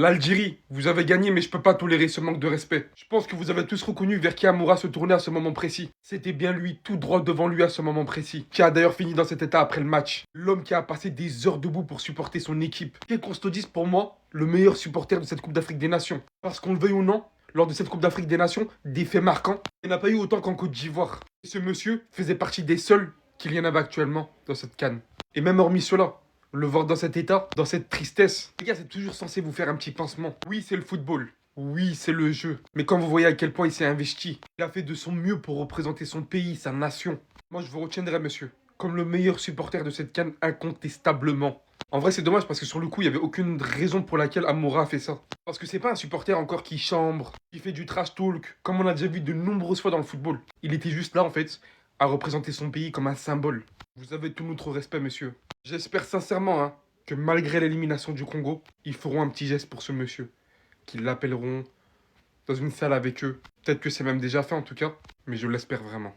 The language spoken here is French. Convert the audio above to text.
L'Algérie, vous avez gagné, mais je peux pas tolérer ce manque de respect. Je pense que vous avez tous reconnu vers qui Amoura se tournait à ce moment précis. C'était bien lui, tout droit devant lui à ce moment précis, qui a d'ailleurs fini dans cet état après le match. L'homme qui a passé des heures debout pour supporter son équipe. Quel qu'on se le dise, pour moi, le meilleur supporter de cette Coupe d'Afrique des Nations. Parce qu'on le veuille ou non, lors de cette Coupe d'Afrique des Nations, des faits marquants, il n'y en a pas eu autant qu'en Côte d'Ivoire. Et ce monsieur faisait partie des seuls qu'il y en avait actuellement dans cette CAN. Et même hormis cela, le voir dans cet état, dans cette tristesse, les gars, c'est toujours censé vous faire un petit pansement. Oui, c'est le football. Oui, c'est le jeu. Mais quand vous voyez à quel point il s'est investi, il a fait de son mieux pour représenter son pays, sa nation. Moi, je vous retiendrai, monsieur, comme le meilleur supporter de cette CAN, incontestablement. En vrai, c'est dommage parce que sur le coup, il n'y avait aucune raison pour laquelle Amoura a fait ça. Parce que c'est pas un supporter encore qui chambre, qui fait du trash talk, comme on a déjà vu de nombreuses fois dans le football. Il était juste là, en fait, à représenter son pays comme un symbole. Vous avez tout notre respect, monsieur. J'espère sincèrement que malgré l'élimination du Congo, ils feront un petit geste pour ce monsieur. Qu'ils l'appelleront dans une salle avec eux. Peut-être que c'est même déjà fait en tout cas, mais je l'espère vraiment.